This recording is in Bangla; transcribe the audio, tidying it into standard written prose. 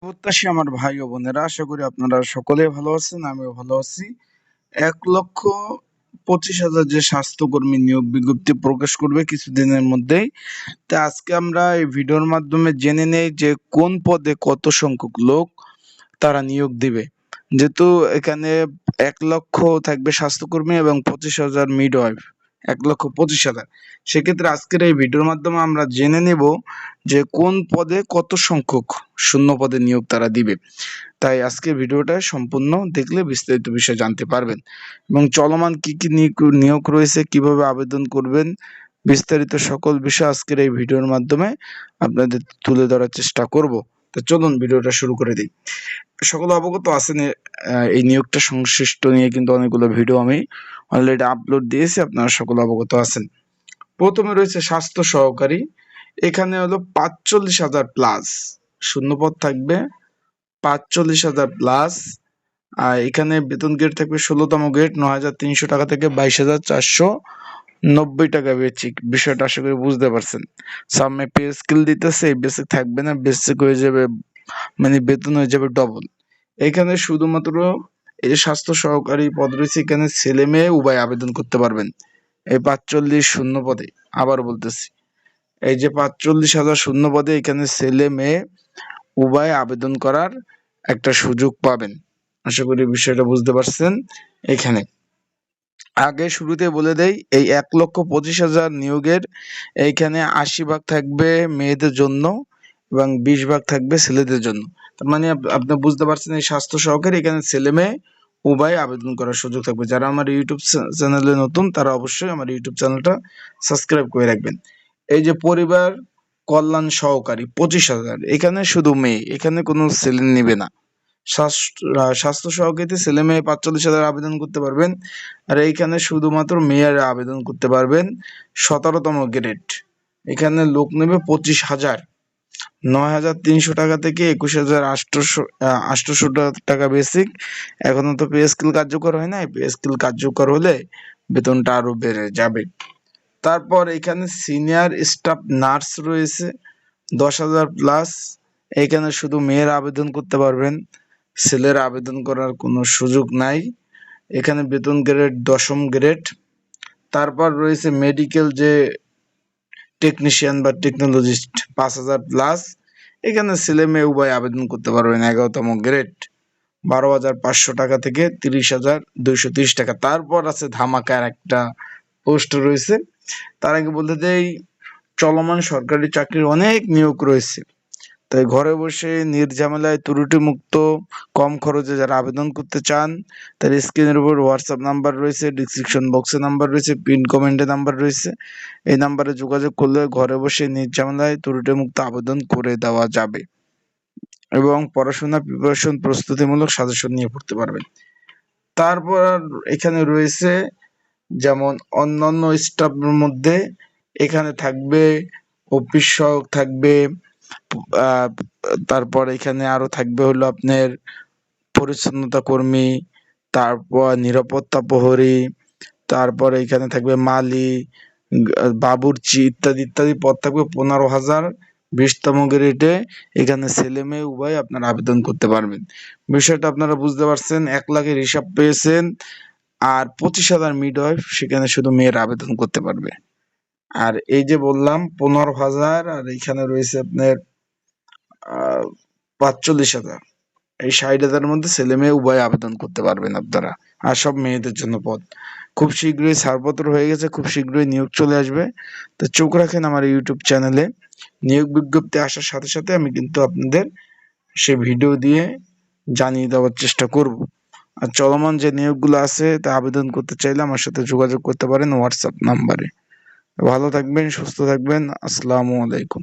প্রত্যাশী আমার ভাই ও বোনেরা, আশা করি আপনারা সকলে ভালো আছেন, আমিও ভালো আছি। 1,25,000 যে স্বাস্থ্যকর্মী নিয়োগ বিজ্ঞপ্তি প্রকাশ করবে কিছুদিনের মধ্যেই। তা আজকে আমরা এই ভিডিওর মাধ্যমে জেনে নেই যে কোন পদে কত সংখ্যক লোক তারা নিয়োগ দিবে। যেহেতু এখানে 1,00,000 থাকবে স্বাস্থ্যকর্মী এবং 25,000 মিডওয়াইফ, 1,25,000। সেক্ষেত্রে আজকের এই ভিডিওর মাধ্যমে আমরা জেনে নেব যে কোন পদে কত সংখ্যক শূন্য পদে নিয়োগ তারা দিবে। তাই আজকের ভিডিওটা সম্পূর্ণ দেখলে বিস্তারিত বিষয় জানতে পারবেন এবং চলমান কি কি নিয়োগ রয়েছে, কিভাবে আবেদন করবেন, বিস্তারিত সকল বিষয় আজকের এই ভিডিওর মাধ্যমে আপনাদের তুলে ধরার চেষ্টা করব। তো চলুন ভিডিওটা শুরু করে দিই। সকলে অবগত আছেন এই নিয়োগটা সংশ্লিষ্ট নিয়ে কিন্তু অনেকগুলো ভিডিও আমি অলরেডি আপলোড দিয়েছি, আপনারা সকলে অবগত আছেন। প্রথমে রয়েছে স্বাস্থ্য সহকারী। এখানে হলো 45,000 প্লাস শূন্যপদ থাকবে, 45,000 প্লাস। আর এখানে বেতন গ্রেড থাকবে 16তম গ্রেড, 9,300 টাকা থেকে 22,490 টাকা বেসিক। বিষয়টা আশা করি বুঝতে পারছেন। সামনে পে স্কেল দিতেছে, এই বেসিক থাকবে না, বেসিক হয়ে যাবে মানে বেতন হয়ে যাবে ডবল। এখানে শুধুমাত্র এই যে স্বাস্থ্য সহকারী পদ রয়েছে, এখানে ছেলে মেয়ে উভয় আবেদন করতে পারবেন এই 45 শূন্য পদে। আবার বলতেছি, এই যে 45,000 শূন্য পদে এখানে ছেলে মেয়ে উভয় আবেদন করার একটা সুযোগ পাবেন। আশা করি বিষয়টা বুঝতে পারছেন। এখানে আগে শুরুতে বলে দেই, এই 1,25,000 নিয়োগের এইখানে 80 ভাগ থাকবে মেয়েদের জন্য এবং 20 ভাগ থাকবে ছেলেদের জন্য। তার মানে আপনি বুঝতে পারছেন, এই স্বাস্থ্য সহকারী এখানে ছেলে মেয়ে উভয় আবেদন করার সুযোগ থাকবে। যারা আমার ইউটিউব চ্যানেলে নতুন তারা অবশ্যই আমার ইউটিউব চ্যানেলটা সাবস্ক্রাইব করে রাখবেন। এই যে পরিবার কল্যাণ সহকারী 25,000, এখানে শুধু মেয়ে, এখানে কোনো ছেলে নেবে না। স্বাস্থ্য সহকারীতে ছেলে মেয়ে 45,000 আবেদন করতে পারবেন, আর এইখানে শুধুমাত্র মেয়েরা আবেদন করতে পারবেন। 17তম গ্রেড, এখানে লোক নেবে 25,000, 9,300 টাকা থেকে 21,800 টাকা বেসিক। এখনো তো পে স্কেল কার্যকর হয় নাই, পে স্কেল কার্যকর হলে বেতনটা আরো বেড়ে যাবে। তারপর এখানে সিনিয়র স্টাফ নার্স রয়েছে 10,000 প্লাস। এখানে শুধু মেয়েরা আবেদন করতে পারবেন, ছেলেরা আবেদন করার কোনো সুযোগ নাই। এখানে বেতন গ্রেড 10ম গ্রেড। তারপর রয়েছে মেডিকেল যে টেকনিশিয়ান বা টেকনোলজিস্ট 5,000 প্লাস। এখানে ছেলে মেয়ে উভয় আবেদন করতে পারবেন 11তম গ্রেড, 12,500 টাকা থেকে 30,230 টাকা। তারপর আছে ধামাকার একটা পোস্ট রয়েছে। তার আগে বলতে দেই, চলমান সরকারি চাকরির অনেক নিয়োগ রয়েছে। তাই ঘরে বসে নির্ঝামেলায় ত্রুটি মুক্ত কম খরচে যারা আবেদন করতে চান, তার স্ক্রিনের উপর হোয়াটসঅ্যাপ নাম্বার রয়েছে, ডিসক্রিপশন বক্সে নাম্বার রয়েছে, পিন কমেন্টে নাম্বার রয়েছে। এই নাম্বারে যোগাযোগ করলে ঘরে বসে নির্ঝামেলায় ত্রুটি মুক্ত আবেদন করে দেওয়া যাবে এবং পড়াশোনা প্রিপারেশন প্রস্তুতিমূলক সাজেশন নিয়ে পড়তে পারবেন। তারপর এখানে রয়েছে যেমন অন্যান্য স্টাফের মধ্যে এখানে থাকবে অফিস সহায়ক থাকবে, তারপর এখানে আরো থাকবে হলো আপনার পরিচ্ছন্নতা কর্মী, তারপর নিরাপত্তা প্রহরী, তারপর এখানে থাকবে মালি, বাবুর্চি ইত্যাদি ইত্যাদি পদ থাকবে 15,000 20তম গ্রেডে। এখানে ছেলে মেয়ে উভয় আপনারা আবেদন করতে পারবেন। বিষয়টা আপনারা বুঝতে পারছেন। 1,00,000-এর হিসাব পেয়েছেন। আর 25,000 মিডওয়াইফ, সেখানে শুধু মেয়েরা আবেদন করতে পারবে। আর এই যে বললাম 15,000, আর এখানে রয়েছে আপনার 45,000, এই 60,000-এর মধ্যে ছেলে মেয়ে উভয় আবেদন করতে পারবেন আপনারা। আর সব মেয়েদের জন্য পদ। খুব শীঘ্রই ছাড়পত্র হয়ে গেছে, খুব শীঘ্রই নিয়োগ চলে আসবে। তো চোখ রাখেন আমার ইউটিউব চ্যানেলে। নিয়োগ বিজ্ঞপ্তি আসার সাথে সাথে আমি কিন্তু আপনাদের সে ভিডিও দিয়ে জানিয়ে দেওয়ার চেষ্টা করব। আর চলমান যে নিয়োগগুলো আছে তা আবেদন করতে চাইলে আমার সাথে যোগাযোগ করতে পারেন হোয়াটসঅ্যাপ নাম্বারে। ভালো থাকবেন, সুস্থ থাকবেন। আসসালামু আলাইকুম।